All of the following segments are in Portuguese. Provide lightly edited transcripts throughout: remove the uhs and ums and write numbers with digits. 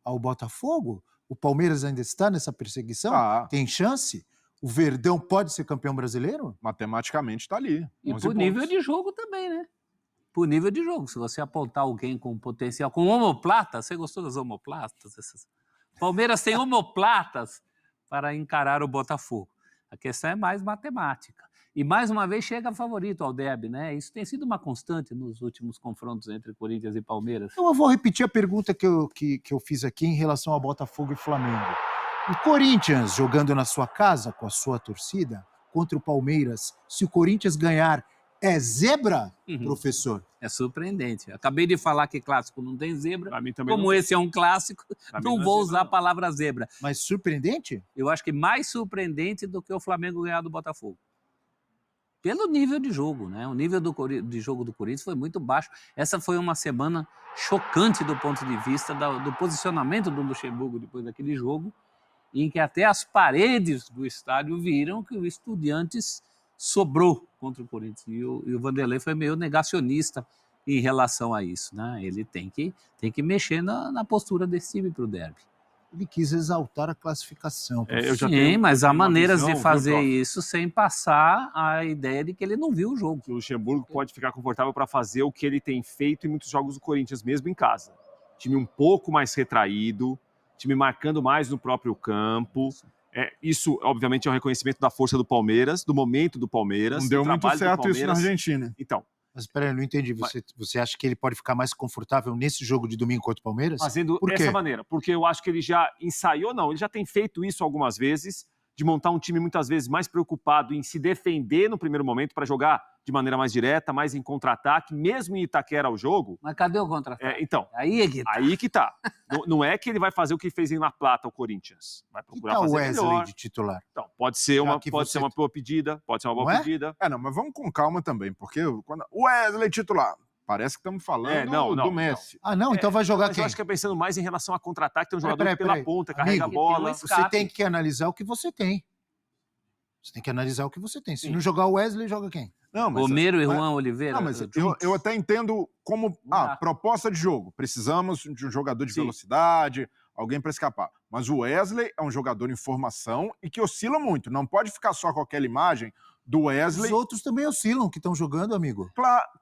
ao Botafogo? O Palmeiras ainda está nessa perseguição? Tem chance? O Verdão pode ser campeão brasileiro? Matematicamente está ali. E por nível de jogo também, né? Por nível de jogo. Se você apontar alguém com potencial, com omoplata, você gostou das omoplatas? Palmeiras tem omoplatas para encarar o Botafogo. A questão é mais matemática. E mais uma vez chega favorito ao derby, né? Isso tem sido uma constante nos últimos confrontos entre Corinthians e Palmeiras. Então eu vou repetir a pergunta que eu fiz aqui em relação ao Botafogo e Flamengo. O Corinthians jogando na sua casa com a sua torcida contra o Palmeiras, se o Corinthians ganhar, é zebra, professor? É surpreendente. Acabei de falar que clássico não tem zebra. Pra mim também Como esse é um clássico, não vou usar a palavra zebra. Mas surpreendente? Eu acho que mais surpreendente do que o Flamengo ganhar do Botafogo. Pelo nível de jogo, né? O nível de jogo do Corinthians foi muito baixo. Essa foi uma semana chocante do ponto de vista do posicionamento do Luxemburgo depois daquele jogo, em que até as paredes do estádio viram que o Estudiantes sobrou contra o Corinthians. E o Vanderlei foi meio negacionista em relação a isso, né? Ele tem que mexer na postura desse time para o derby. Ele quis exaltar a classificação. Sim, mas há maneiras de fazer isso sem passar a ideia de que ele não viu o jogo. O Luxemburgo pode ficar confortável para fazer o que ele tem feito em muitos jogos do Corinthians, mesmo em casa. Time um pouco mais retraído, time marcando mais no próprio campo. Isso, obviamente, é um reconhecimento da força do Palmeiras, do momento do Palmeiras. Não deu muito certo isso na Argentina. Então. Mas peraí, eu não entendi. Você acha que ele pode ficar mais confortável nesse jogo de domingo contra o Palmeiras? Fazendo dessa maneira, porque eu acho que ele já ensaiou, ele já tem feito isso algumas vezes, de montar um time muitas vezes mais preocupado em se defender no primeiro momento para jogar de maneira mais direta, mais em contra-ataque, mesmo em Itaquera o jogo. Mas cadê o contra-ataque? Então, aí que tá. Não é que ele vai fazer o que fez em La Plata o Corinthians. Vai procurar fazer melhor. O Wesley de titular? Então, pode ser uma boa pedida, Não, mas vamos com calma também, porque quando o Wesley titular, parece que estamos falando do Messi. Então vai jogar mas quem? Eu acho que é pensando mais em relação a contra-ataque, tem um jogador pela ponta, carrega a bola. Você tem que analisar o que você tem. Você tem que analisar o que você tem. Se não jogar o Wesley, joga quem? Romero e Juan Oliveira. Não, mas eu até entendo como proposta de jogo. Precisamos de um jogador de velocidade, alguém para escapar. Mas o Wesley é um jogador em formação e que oscila muito. Não pode ficar só com aquela imagem do Wesley. Os outros também oscilam, que estão jogando, amigo.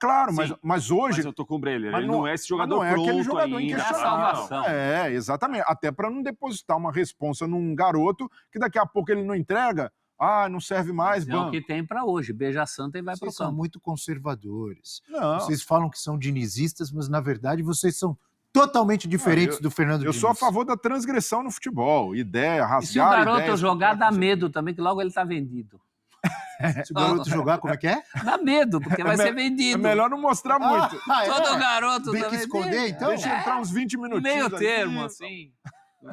Claro, mas hoje... Mas eu tô com o Breler, ele não é esse jogador pronto aquele jogador ainda. Salvação. Exatamente. Até para não depositar uma responsa num garoto que daqui a pouco ele não entrega. Não serve mais. É o que tem para hoje. Beija a Santa e vai para o campo. Vocês são muito conservadores. Vocês falam que são dinizistas, mas na verdade vocês são totalmente diferentes do Fernando Diniz. Eu sou a favor da transgressão no futebol. Ideia, rasgar ideias. E se o garoto jogar, dá medo também, que logo ele está vendido. Se o garoto jogar, como é que é? Dá medo, porque vai ser vendido. É melhor não mostrar muito. Todo garoto tem que esconder, então? Deixa entrar uns 20 minutinhos. Meio termo, assim.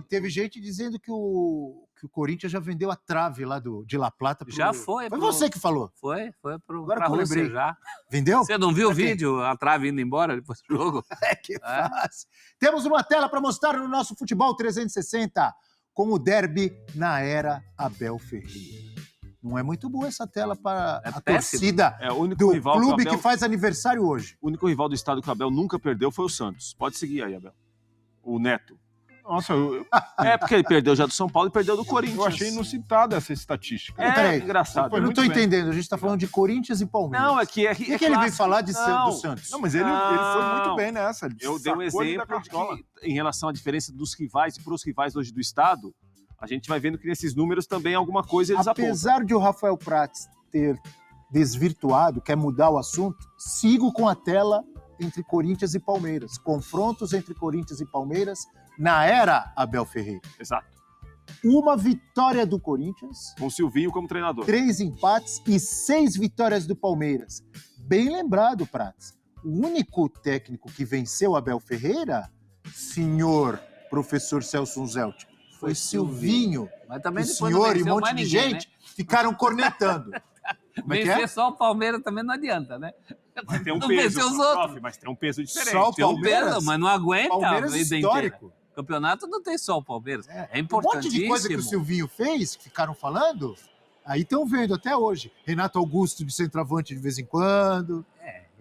Teve gente dizendo que o Corinthians já vendeu a trave lá de La Plata. Já foi. Foi você que falou. Foi Agora que eu lembrei. Já. Vendeu? Você não viu o vídeo, a trave indo embora depois do jogo? Que fácil. Temos uma tela para mostrar no nosso Futebol 360 com o derby na era Abel Ferreira. Não é muito boa essa tela para a torcida do clube que faz aniversário hoje. O único rival do estado que o Abel nunca perdeu foi o Santos. Pode seguir aí, Abel. O Neto. Nossa, porque ele perdeu já do São Paulo e perdeu do Corinthians. Eu achei inusitada essa estatística. Engraçado. Eu não estou entendendo, a gente está falando de Corinthians e Palmeiras. Não, que ele veio falar do Santos? Não, mas ele foi muito bem nessa. Eu dei um exemplo de que, em relação à diferença dos rivais e para os rivais hoje do estado, a gente vai vendo que nesses números também alguma coisa eles apontam. Apesar de o Rafael Prats ter desvirtuado, quer mudar o assunto, sigo com a tela entre Corinthians e Palmeiras. Confrontos entre Corinthians e Palmeiras na era Abel Ferreira. Exato. Uma vitória do Corinthians. Com o Silvinho como treinador. 3 empates e 6 vitórias do Palmeiras. Bem lembrado, Prats. O único técnico que venceu Abel Ferreira, senhor professor Celso Zelt, foi Silvinho. Mas também o senhor e um monte de gente ficaram cornetando. Vencer só o Palmeiras também não adianta, né? Mas tem um peso, mas tem um peso diferente. Só o Palmeiras? Mas não aguenta. Palmeiras histórico. O campeonato não tem só o Palmeiras. É importantíssimo. Um monte de coisa que o Silvinho fez, que ficaram falando, aí estão vendo até hoje. Renato Augusto de centroavante de vez em quando.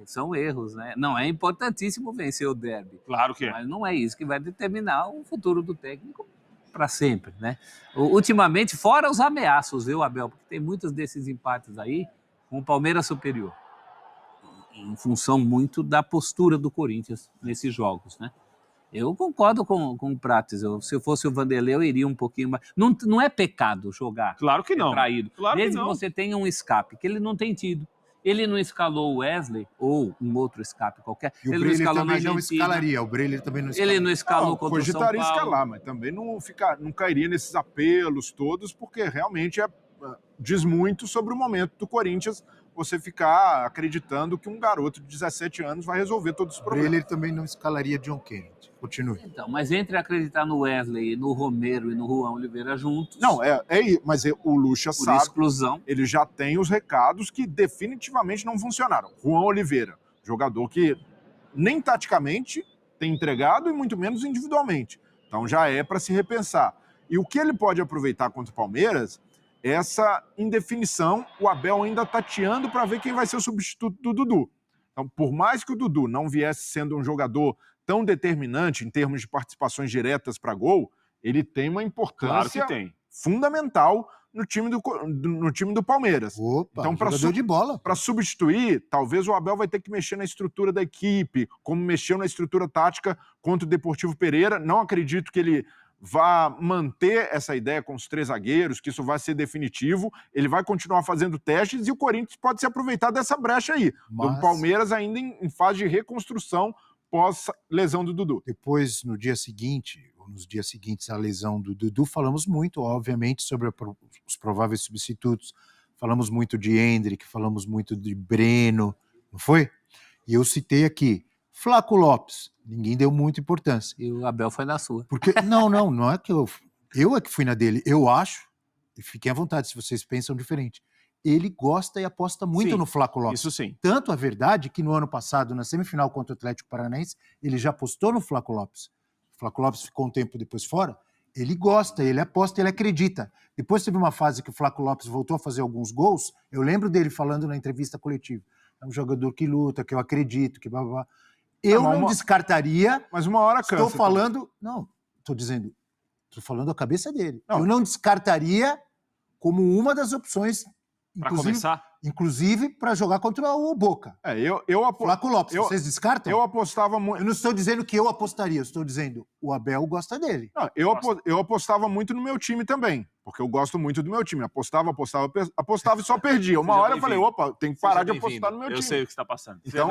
São erros, né? Não, é importantíssimo vencer o derby. Claro que é. Mas não é isso que vai determinar o futuro do técnico para sempre, né? Ultimamente, fora os ameaços, viu, Abel? Porque tem muitos desses empates aí com o Palmeiras superior. Em função muito da postura do Corinthians nesses jogos, né? Eu concordo com o Prates. Se eu fosse o Vanderlei, eu iria um pouquinho mais. Não é pecado jogar. Claro que não. Traído. Claro Desde que não. que você tenha um escape, que ele não tem tido. Ele não escalou o Wesley, ou um outro escape qualquer. E o ele Breler não escalou também na não Argentina. escalaria. O Breler também não escalaria. Ele não escalou contra o São Paulo. Cogitaria escalar, mas também não cairia nesses apelos todos, porque realmente diz muito sobre o momento do Corinthians você ficar acreditando que um garoto de 17 anos vai resolver todos os problemas. Breler também não escalaria John Kennedy. Continue. Então, mas entre acreditar no Wesley, no Romero e no Juan Oliveira juntos... Não, mas o Lucha por sabe, exclusão. ele já tem os recados que definitivamente não funcionaram. Juan Oliveira, jogador que nem taticamente tem entregado e muito menos individualmente. Então já é para se repensar. E o que ele pode aproveitar contra o Palmeiras, essa indefinição, o Abel ainda tateando para ver quem vai ser o substituto do Dudu. Então, por mais que o Dudu não viesse sendo um jogador tão determinante em termos de participações diretas para gol, ele tem uma importância fundamental no time do Palmeiras. Opa, então, jogador de bola. Para substituir, talvez o Abel vai ter que mexer na estrutura da equipe, como mexeu na estrutura tática contra o Deportivo Pereira. Não acredito que ele vá manter essa ideia com os 3 zagueiros, que isso vai ser definitivo. Ele vai continuar fazendo testes e o Corinthians pode se aproveitar dessa brecha aí. Do Palmeiras ainda em fase de reconstrução pós-lesão do Dudu. Depois, nos dias seguintes à lesão do Dudu, falamos muito, obviamente, sobre os prováveis substitutos. Falamos muito de Endrick, falamos muito de Breno, não foi? E eu citei aqui Flaco Lopes. Ninguém deu muita importância. E o Abel foi na sua. Porque, não é que eu é que fui na dele. Eu acho, e fiquem à vontade se vocês pensam diferente, ele gosta e aposta muito no Flaco Lopes. Isso sim. Tanto a verdade que no ano passado, na semifinal contra o Atlético Paranaense, ele já apostou no Flaco Lopes. O Flaco Lopes ficou um tempo depois fora. Ele gosta, ele aposta, ele acredita. Depois teve uma fase que o Flaco Lopes voltou a fazer alguns gols. Eu lembro dele falando na entrevista coletiva. É um jogador que luta, que eu acredito, que blá, blá, blá. Eu não descartaria... Mas uma hora cansa. Estou falando... Não, estou falando a cabeça dele. Não. Eu não descartaria como uma das opções... Para começar? Inclusive para jogar contra o Boca. Flaco Lopes, vocês descartam? Eu apostava muito... Eu não estou dizendo que eu apostaria, eu estou dizendo o Abel gosta dele. Não, eu apostava muito no meu time também, porque eu gosto muito do meu time. Apostava e só perdia. Uma hora eu falei, opa, tem que parar de apostar no meu time. Eu sei o que está passando. Então,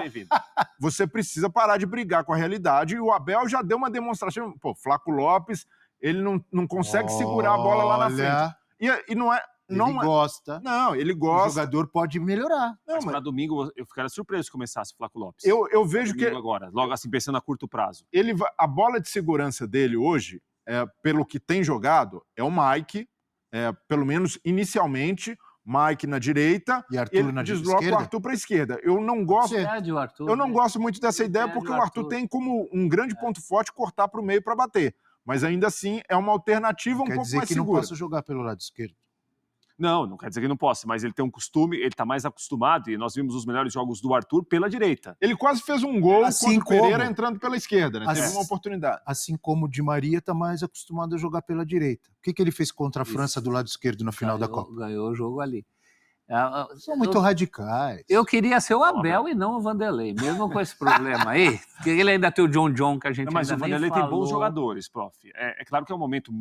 você precisa parar de brigar com a realidade e o Abel já deu uma demonstração. Pô, Flaco Lopes, ele não consegue segurar a bola lá na frente. E não é... Ele gosta. Não, ele gosta. O jogador pode melhorar. Mas para domingo eu ficaria surpreso se começasse o Flaco Lopes. Eu vejo que... agora, logo assim, pensando a curto prazo. A bola de segurança dele hoje, pelo que tem jogado, é o Mike, pelo menos inicialmente, Mike na direita, e Arthur na desloca esquerda? O Arthur para a esquerda. Eu não gosto gosto muito dessa ideia, porque o Arthur tem como um grande ponto forte cortar para o meio para bater. Mas ainda assim é uma alternativa um pouco mais segura. Quer dizer que não posso jogar pelo lado esquerdo. Não quer dizer que não possa, mas ele tem um costume, ele está mais acostumado, e nós vimos os melhores jogos do Arthur pela direita. Ele quase fez um gol contra o Pereira entrando pela esquerda, né? Teve uma oportunidade. Assim como o Di Maria está mais acostumado a jogar pela direita. O que ele fez contra a França do lado esquerdo na final da Copa? Ganhou o jogo ali. São muito radicais. Eu queria ser o Abel e não o Vanderlei, mesmo com esse problema aí. Porque ele ainda tem o John que a gente mas ainda o Vanderlei tem bons jogadores, prof. É claro que é um momento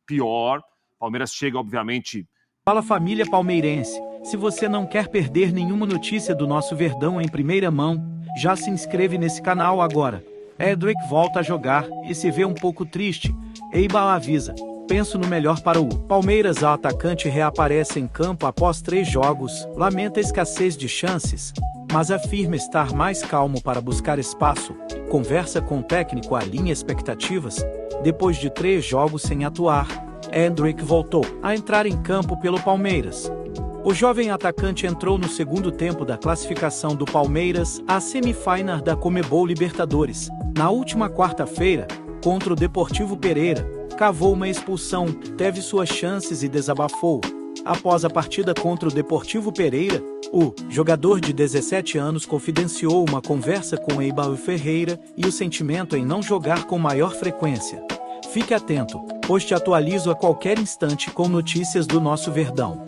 pior. O Palmeiras chega, obviamente... Fala família palmeirense, se você não quer perder nenhuma notícia do nosso Verdão em primeira mão, já se inscreve nesse canal agora. Endrick volta a jogar e se vê um pouco triste. Eibar avisa, penso no melhor para o Palmeiras. A atacante reaparece em campo após 3 jogos, lamenta a escassez de chances, mas afirma estar mais calmo para buscar espaço. Conversa com o técnico, alinha expectativas. Depois de 3 jogos sem atuar, Endrick voltou a entrar em campo pelo Palmeiras. O jovem atacante entrou no segundo tempo da classificação do Palmeiras à semifinal da Conmebol Libertadores. Na última quarta-feira, contra o Deportivo Pereira, cavou uma expulsão, teve suas chances e desabafou. Após a partida contra o Deportivo Pereira, O jogador de 17 anos confidenciou uma conversa com Eibal Ferreira e o sentimento em não jogar com maior frequência. Fique atento, pois te atualizo a qualquer instante com notícias do nosso Verdão.